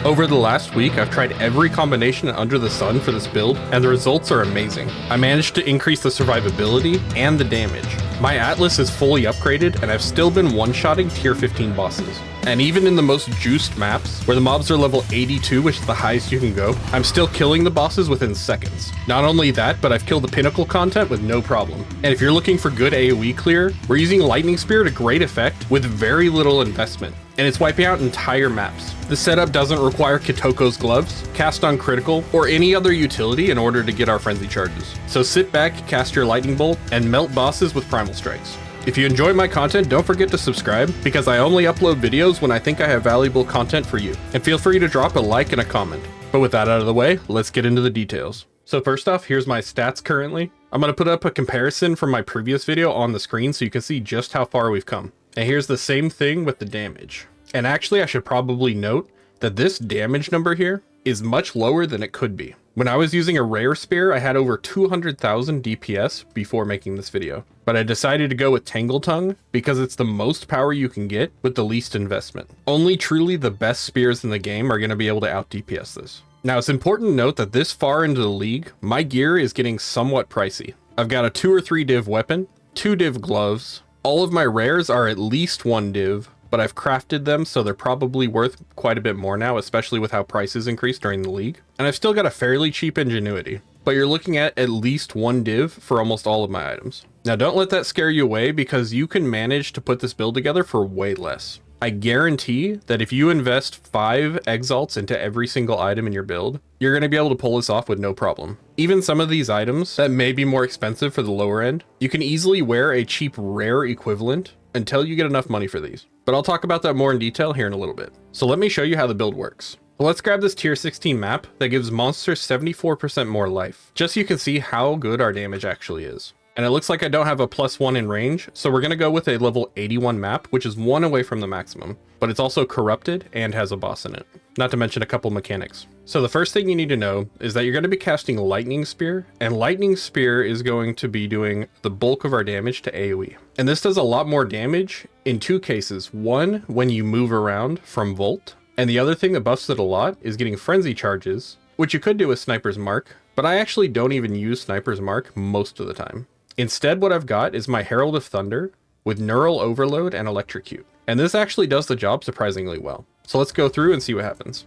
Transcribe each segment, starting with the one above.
Over the last week, I've tried every combination under the sun for this build, and the results are amazing. I managed to increase the survivability and the damage. My Atlas is fully upgraded, and I've still been one-shotting tier 15 bosses. And even in the most juiced maps, where the mobs are level 82, which is the highest you can go, I'm still killing the bosses within seconds. Not only that, but I've killed the pinnacle content with no problem. And if you're looking for good AoE clear, we're using Lightning Spear to great effect with very little investment. And it's wiping out entire maps. The setup doesn't require Kitoko's gloves, cast on critical, or any other utility in order to get our frenzy charges. So sit back, cast your lightning bolt, and melt bosses with primal strikes. If you enjoy my content, don't forget to subscribe, because I only upload videos when I think I have valuable content for you. And feel free to drop a like and a comment. But with that out of the way, let's get into the details. So first off, here's my stats currently. I'm going to put up a comparison from my previous video on the screen so you can see just how far we've come. And here's the same thing with the damage. And actually, I should probably note that this damage number here is much lower than it could be. When I was using a rare spear, I had over 200,000 DPS before making this video. But I decided to go with Tangle Tongue because it's the most power you can get with the least investment. Only truly the best spears in the game are going to be able to out DPS this. Now, it's important to note that this far into the league, my gear is getting somewhat pricey. I've got a 2 or 3 div weapon, 2 div gloves. All of my rares are at least 1 div, but I've crafted them, so they're probably worth quite a bit more now, especially with how prices increased during the league. And I've still got a fairly cheap ingenuity, but you're looking at least 1 div for almost all of my items. Now, don't let that scare you away, because you can manage to put this build together for way less. I guarantee that if you invest 5 exalts into every single item in your build, you're going to be able to pull this off with no problem. Even some of these items that may be more expensive for the lower end, you can easily wear a cheap rare equivalent until you get enough money for these. But I'll talk about that more in detail here in a little bit. So let me show you how the build works. Well, let's grab this tier 16 map that gives monsters 74% more life, just so you can see how good our damage actually is. And it looks like I don't have a +1 in range, so we're going to go with a level 81 map, which is 1 away from the maximum, but it's also corrupted and has a boss in it, not to mention a couple mechanics. So the first thing you need to know is that you're going to be casting Lightning Spear, and Lightning Spear is going to be doing the bulk of our damage to AoE. And this does a lot more damage in 2 cases. One, when you move around from Volt, and the other thing that buffs it a lot is getting frenzy charges, which you could do with Sniper's Mark, but I actually don't even use Sniper's Mark most of the time. Instead, what I've got is my Herald of Thunder with Neural Overload and Electrocute. And this actually does the job surprisingly well. So let's go through and see what happens.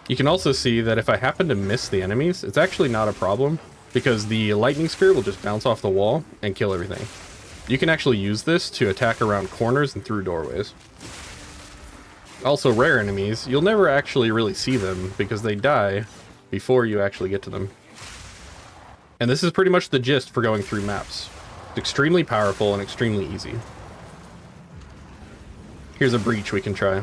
You can also see that if I happen to miss the enemies, it's actually not a problem, because the Lightning Spear will just bounce off the wall and kill everything. You can actually use this to attack around corners and through doorways. Also, rare enemies, you'll never actually really see them because they die before you actually get to them. And this is pretty much the gist for going through maps. It's extremely powerful and extremely easy. Here's a breach we can try.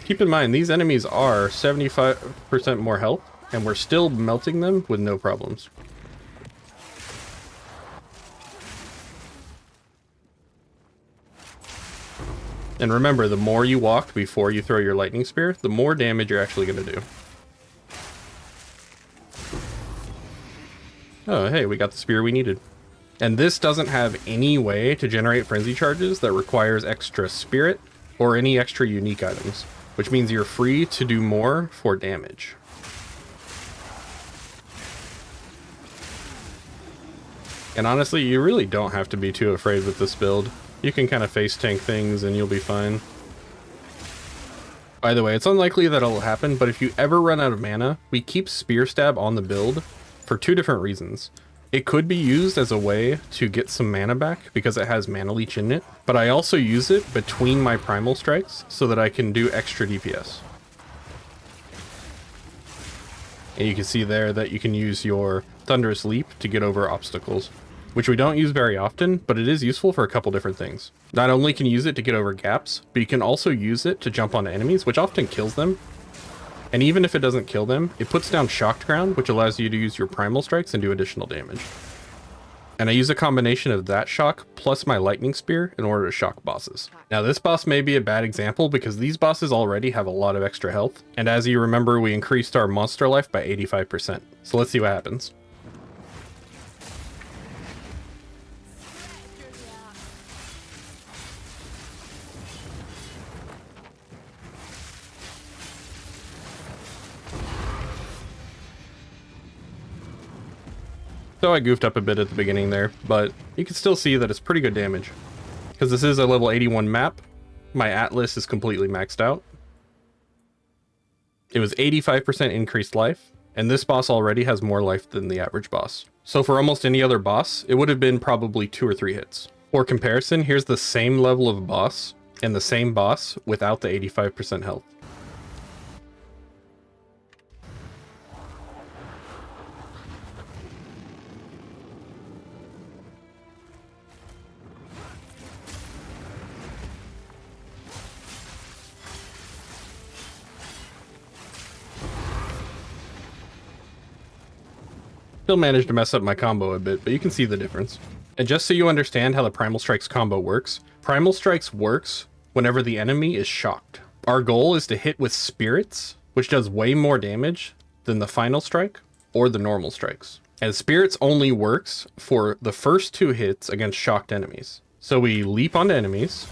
Keep in mind, these enemies are 75% more health, and we're still melting them with no problems. And remember, the more you walk before you throw your Lightning Spear, the more damage you're actually going to do. Oh, hey, we got the spear we needed. And this doesn't have any way to generate frenzy charges that requires extra spirit or any extra unique items, which means you're free to do more for damage. And honestly, you really don't have to be too afraid with this build. You can kind of face tank things and you'll be fine. By the way, it's unlikely that it'll happen, but if you ever run out of mana, we keep Spear Stab on the build for 2 different reasons. It could be used as a way to get some mana back because it has mana leech in it, but I also use it between my primal strikes so that I can do extra DPS. And you can see there that you can use your Thunderous Leap to get over obstacles, which we don't use very often, but it is useful for a couple different things. Not only can you use it to get over gaps, but you can also use it to jump onto enemies, which often kills them. And even if it doesn't kill them, it puts down Shocked Ground, which allows you to use your primal strikes and do additional damage. And I use a combination of that shock plus my Lightning Spear in order to shock bosses. Now this boss may be a bad example because these bosses already have a lot of extra health, and as you remember, we increased our monster life by 85%. So let's see what happens. So I goofed up a bit at the beginning there, but you can still see that it's pretty good damage. Because this is a level 81 map, my Atlas is completely maxed out. It was 85% increased life, and this boss already has more life than the average boss. So for almost any other boss, it would have been probably 2 or 3 hits. For comparison, here's the same level of boss, and the same boss without the 85% health. Still managed to mess up my combo a bit, but you can see the difference. And just so you understand how the Primal Strikes combo works, Primal Strikes works whenever the enemy is shocked. Our goal is to hit with Spirits, which does way more damage than the Final Strike or the normal strikes. And Spirits only works for the first 2 hits against shocked enemies. So we leap onto enemies,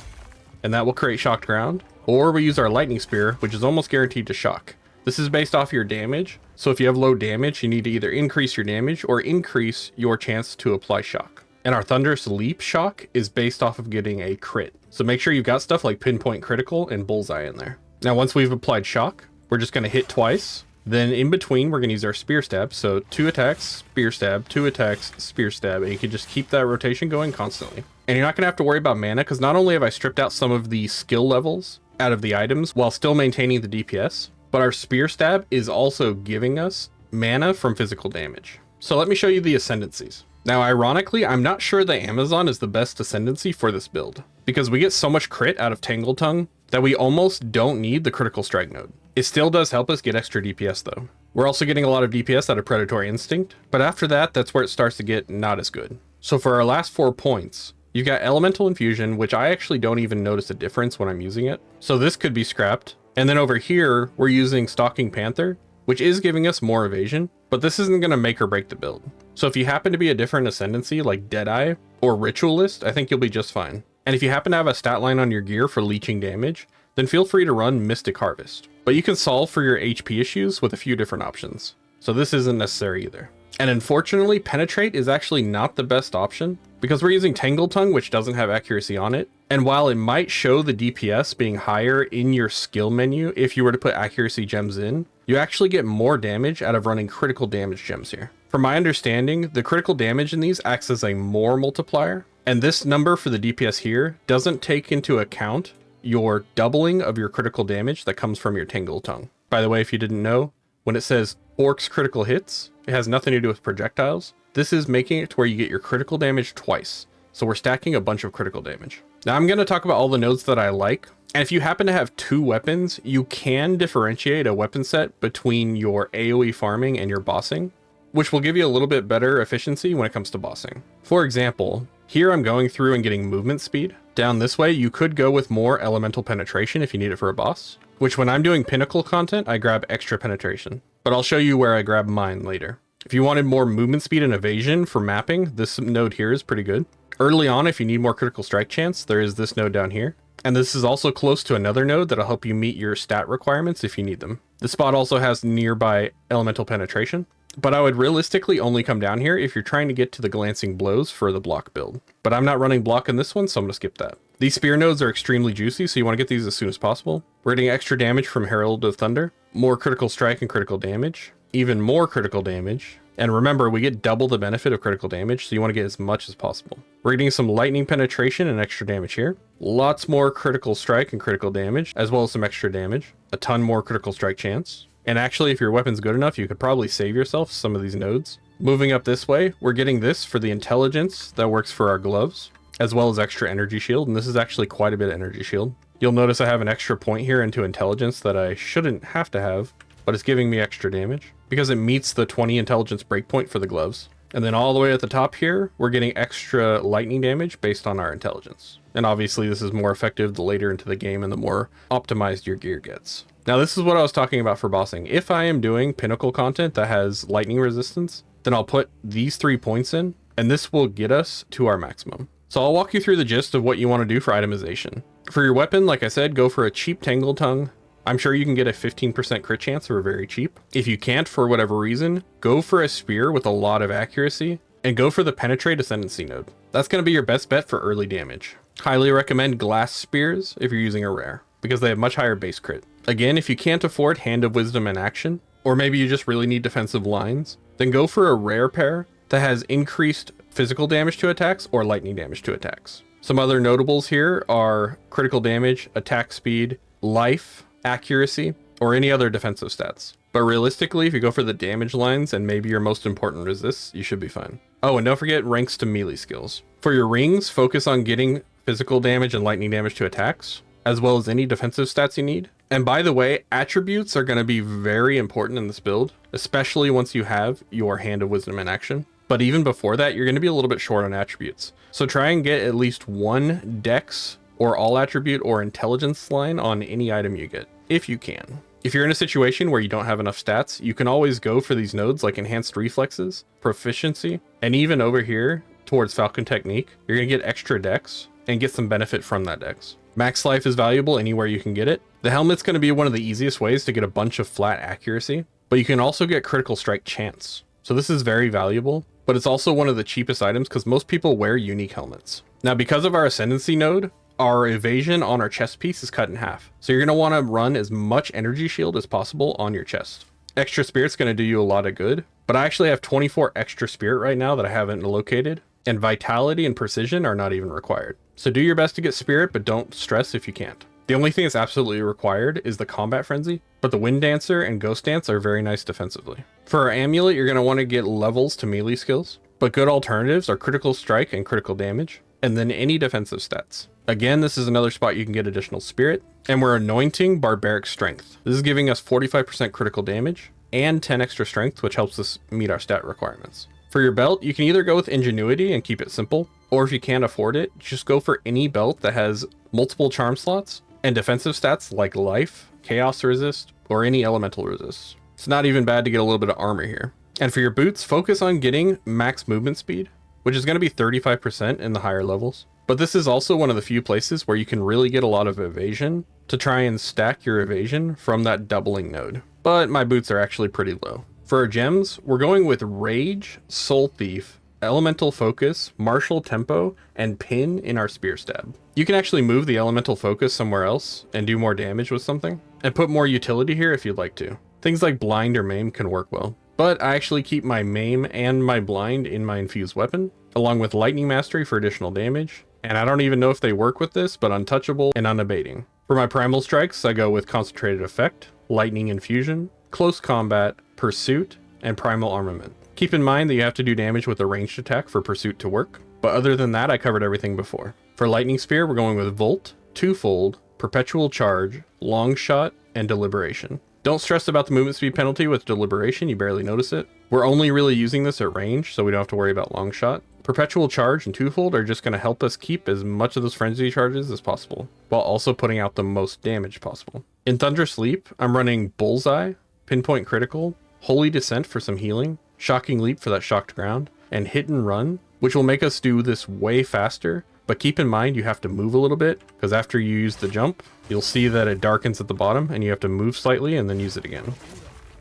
and that will create shocked ground, or we use our Lightning Spear, which is almost guaranteed to shock. This is based off your damage, so if you have low damage, you need to either increase your damage or increase your chance to apply shock. And our Thunderous Leap shock is based off of getting a crit. So make sure you've got stuff like Pinpoint Critical and Bullseye in there. Now once we've applied shock, we're just going to hit twice. Then in between, we're going to use our Spear Stab. So 2 attacks, Spear Stab, 2 attacks, Spear Stab, and you can just keep that rotation going constantly. And you're not going to have to worry about mana, because not only have I stripped out some of the skill levels out of the items while still maintaining the DPS, but our Spear Stab is also giving us mana from physical damage. So let me show you the Ascendancies. Now, ironically, I'm not sure the Amazon is the best Ascendancy for this build, because we get so much crit out of Tangle Tongue that we almost don't need the Critical Strike node. It still does help us get extra DPS though. We're also getting a lot of DPS out of Predatory Instinct, but after that, that's where it starts to get not as good. So for our last 4 points, you've got Elemental Infusion, which I actually don't even notice a difference when I'm using it. So this could be scrapped. And then over here, we're using Stalking Panther, which is giving us more evasion, but this isn't going to make or break the build. So if you happen to be a different Ascendancy like Deadeye or Ritualist, I think you'll be just fine. And if you happen to have a stat line on your gear for leeching damage, then feel free to run Mystic Harvest. But you can solve for your HP issues with a few different options. So this isn't necessary either. And unfortunately, Penetrate is actually not the best option because we're using Tangle Tongue, which doesn't have accuracy on it. And while it might show the DPS being higher in your skill menu if you were to put accuracy gems in, you actually get more damage out of running critical damage gems here. From my understanding, the critical damage in these acts as a more multiplier, and this number for the DPS here doesn't take into account your doubling of your critical damage that comes from your Tangle Tongue. By the way, if you didn't know, when it says Orc's critical hits, it has nothing to do with projectiles. This is making it to where you get your critical damage twice. So we're stacking a bunch of critical damage. Now I'm going to talk about all the nodes that I like. And if you happen to have 2 weapons, you can differentiate a weapon set between your AoE farming and your bossing, which will give you a little bit better efficiency when it comes to bossing. For example, here I'm going through and getting movement speed. Down this way, you could go with more elemental penetration if you need it for a boss, which when I'm doing pinnacle content, I grab extra penetration. But I'll show you where I grab mine later. If you wanted more movement speed and evasion for mapping, this node here is pretty good. Early on, if you need more critical strike chance, there is this node down here. And this is also close to another node that'll help you meet your stat requirements if you need them. This spot also has nearby elemental penetration, but I would realistically only come down here if you're trying to get to the glancing blows for the block build. But I'm not running block in this one, so I'm gonna skip that. These spear nodes are extremely juicy, so you want to get these as soon as possible. We're getting extra damage from Herald of Thunder, more critical strike and critical damage, even more critical damage. And remember, we get double the benefit of critical damage, so you want to get as much as possible. We're getting some lightning penetration and extra damage here. Lots more critical strike and critical damage, as well as some extra damage. A ton more critical strike chance. And actually, if your weapon's good enough, you could probably save yourself some of these nodes. Moving up this way, we're getting this for the intelligence that works for our gloves, as well as extra energy shield. And this is actually quite a bit of energy shield. You'll notice I have an extra point here into intelligence that I shouldn't have to have, but it's giving me extra damage because it meets the 20 intelligence breakpoint for the gloves. And then all the way at the top here, we're getting extra lightning damage based on our intelligence. And obviously this is more effective the later into the game and the more optimized your gear gets. Now this is what I was talking about for bossing. If I am doing pinnacle content that has lightning resistance, then I'll put these 3 points in, and this will get us to our maximum. So I'll walk you through the gist of what you want to do for itemization. For your weapon, like I said, go for a cheap Tangle Tongue. I'm sure you can get a 15% crit chance for very cheap. If you can't for whatever reason, go for a spear with a lot of accuracy and go for the Penetrate Ascendancy node. That's going to be your best bet for early damage. Highly recommend Glass Spears if you're using a rare, because they have much higher base crit. Again, if you can't afford Hand of Wisdom in action, or maybe you just really need defensive lines, then go for a rare pair that has increased physical damage to attacks or lightning damage to attacks. Some other notables here are critical damage, attack speed, life, accuracy, or any other defensive stats. But realistically, if you go for the damage lines and maybe your most important resists, you should be fine. Oh, and don't forget ranks to melee skills. For your rings, focus on getting physical damage and lightning damage to attacks, as well as any defensive stats you need. And by the way, attributes are going to be very important in this build, especially once you have your Hand of Wisdom in action. But even before that, you're going to be a little bit short on attributes. So try and get at least one dex or all attribute or intelligence line on any item you get, if you can. If you're in a situation where you don't have enough stats, you can always go for these nodes like enhanced reflexes, proficiency, and even over here towards Falcon Technique, you're going to get extra dex and get some benefit from that dex. Max life is valuable anywhere you can get it. The helmet's going to be one of the easiest ways to get a bunch of flat accuracy, but you can also get critical strike chance. So this is very valuable, but it's also one of the cheapest items because most people wear unique helmets. Now, because of our Ascendancy node, our evasion on our chest piece is cut in half. So you're going to want to run as much energy shield as possible on your chest. Extra spirit's going to do you a lot of good, but I actually have 24 extra spirit right now that I haven't located, and vitality and precision are not even required. So do your best to get spirit, but don't stress if you can't. The only thing that's absolutely required is the combat frenzy, but the Wind Dancer and Ghost Dance are very nice defensively. For our amulet, you're going to want to get levels to melee skills, but good alternatives are critical strike and critical damage, and then any defensive stats. Again, this is another spot you can get additional spirit, and we're anointing Barbaric Strength. This is giving us 45% critical damage and 10 extra strength, which helps us meet our stat requirements. For your belt, you can either go with Ingenuity and keep it simple, or if you can't afford it, just go for any belt that has multiple charm slots and defensive stats like life, chaos resist, or any elemental resist. It's not even bad to get a little bit of armor here. And for your boots, focus on getting max movement speed, which is going to be 35% in the higher levels. But this is also one of the few places where you can really get a lot of evasion to try and stack your evasion from that doubling node. But my boots are actually pretty low. For our gems, we're going with Rage, Soul Thief, Elemental Focus, Martial Tempo, and Pin in our Spear Stab. You can actually move the Elemental Focus somewhere else and do more damage with something, and put more utility here if you'd like to. Things like Blind or Maim can work well. But I actually keep my Maim and my Blind in my infused weapon, along with Lightning Mastery for additional damage. And I don't even know if they work with this, but Untouchable and Unabating. For my Primal Strikes, I go with Concentrated Effect, Lightning Infusion, Close Combat, Pursuit, and Primal Armament. Keep in mind that you have to do damage with a ranged attack for Pursuit to work, but other than that, I covered everything before. For Lightning Spear, we're going with Volt, Twofold, Perpetual Charge, Long Shot, and Deliberation. Don't stress about the movement speed penalty with Deliberation, you barely notice it. We're only really using this at range, so we don't have to worry about Long Shot. Perpetual Charge and Twofold are just going to help us keep as much of those frenzy charges as possible, while also putting out the most damage possible. In Thunderous Leap, I'm running Bullseye, Pinpoint Critical, Holy Descent for some healing, Shocking Leap for that shocked ground, and Hit and Run, which will make us do this way faster. But keep in mind you have to move a little bit, because after you use the jump, you'll see that it darkens at the bottom and you have to move slightly and then use it again.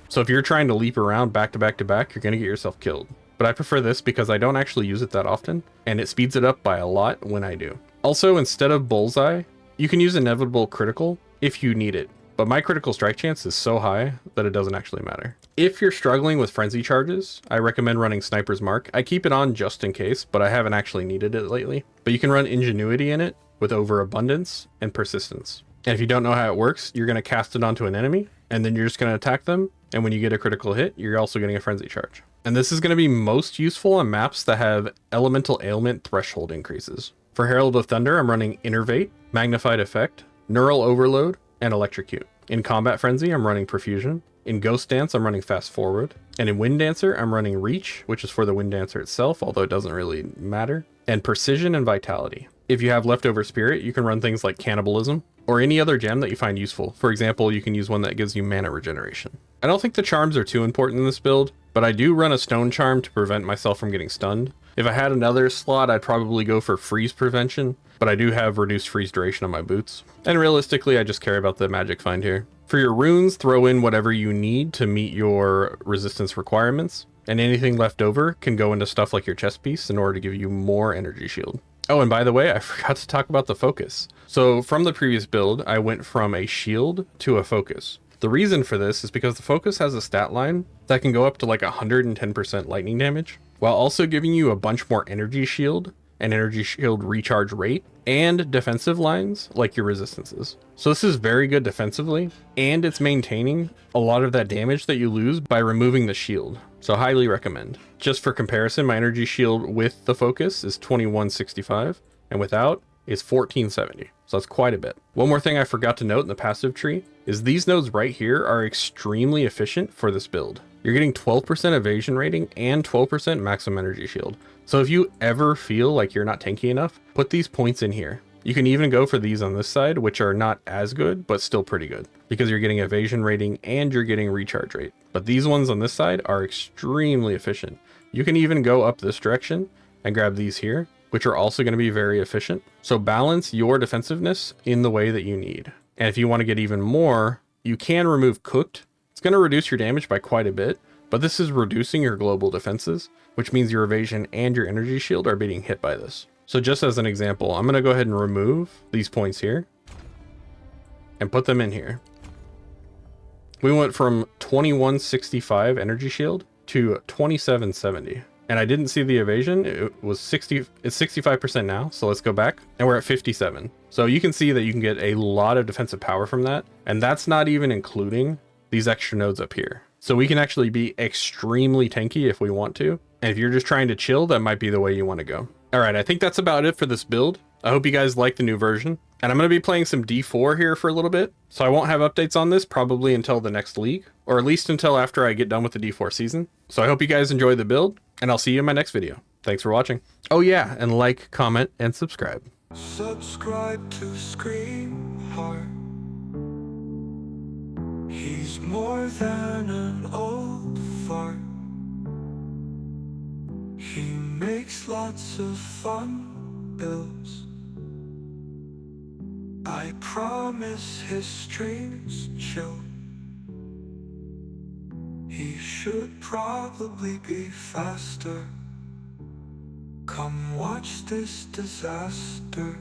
So if you're trying to leap around back to back to back, you're going to get yourself killed. But I prefer this because I don't actually use it that often, and it speeds it up by a lot when I do. Also, instead of Bullseye, you can use Inevitable Critical if you need it, but my critical strike chance is so high that it doesn't actually matter. If you're struggling with frenzy charges, I recommend running Sniper's Mark. I keep it on just in case, but I haven't actually needed it lately. But you can run Ingenuity in it with Overabundance and Persistence. And if you don't know how it works, you're going to cast it onto an enemy, and then you're just going to attack them, and when you get a critical hit, you're also getting a frenzy charge. And this is going to be most useful on maps that have elemental ailment threshold increases. For Herald of Thunder, I'm running Innervate, Magnified Effect, Neural Overload, and Electrocute. In Combat Frenzy, I'm running Perfusion. In Ghost Dance, I'm running Fast Forward. And in Wind Dancer, I'm running Reach, which is for the Wind Dancer itself, although it doesn't really matter, and Precision and Vitality. If you have leftover spirit, you can run things like Cannibalism, or any other gem that you find useful. For example, you can use one that gives you mana regeneration. I don't think the charms are too important in this build, but I do run a Stone Charm to prevent myself from getting stunned. If I had another slot, I'd probably go for Freeze Prevention, but I do have reduced freeze duration on my boots. And realistically, I just care about the magic find here. For your runes, throw in whatever you need to meet your resistance requirements. And anything left over can go into stuff like your chest piece in order to give you more energy shield. Oh, and by the way, I forgot to talk about the focus. So from the previous build, I went from a shield to a focus. The reason for this is because the focus has a stat line that can go up to like 110% lightning damage, while also giving you a bunch more energy shield and energy shield recharge rate, and defensive lines like your resistances. So this is very good defensively, and it's maintaining a lot of that damage that you lose by removing the shield. So highly recommend. Just for comparison, my energy shield with the focus is 2165, and without is 1470. So that's quite a bit. One more thing I forgot to note in the passive tree is these nodes right here are extremely efficient for this build. You're getting 12% evasion rating and 12% maximum energy shield. So if you ever feel like you're not tanky enough, put these points in here. You can even go for these on this side, which are not as good, but still pretty good, because you're getting evasion rating and you're getting recharge rate. But these ones on this side are extremely efficient. You can even go up this direction and grab these here, which are also going to be very efficient. So balance your defensiveness in the way that you need. And if you want to get even more, you can remove cooked. It's going to reduce your damage by quite a bit, but this is reducing your global defenses, which means your evasion and your energy shield are being hit by this. So just as an example, I'm going to go ahead and remove these points here and put them in here. We went from 2165 energy shield to 2770. And I didn't see the evasion. It was 60, it's 65% now. So let's go back and we're at 57. So you can see that you can get a lot of defensive power from that. And that's not even including these extra nodes up here. So we can actually be extremely tanky if we want to. And if you're just trying to chill, that might be the way you want to go. All right, I think that's about it for this build. I hope you guys like the new version. And I'm going to be playing some D4 here for a little bit. So I won't have updates on this probably until the next league, or at least until after I get done with the D4 season. So I hope you guys enjoy the build, and I'll see you in my next video. Thanks for watching. Oh yeah, and like, comment, and subscribe. Subscribe to Scream Heart. He's more than an old fart. He makes lots of fun builds. I promise his streams chill. He should probably be faster. Come watch this disaster.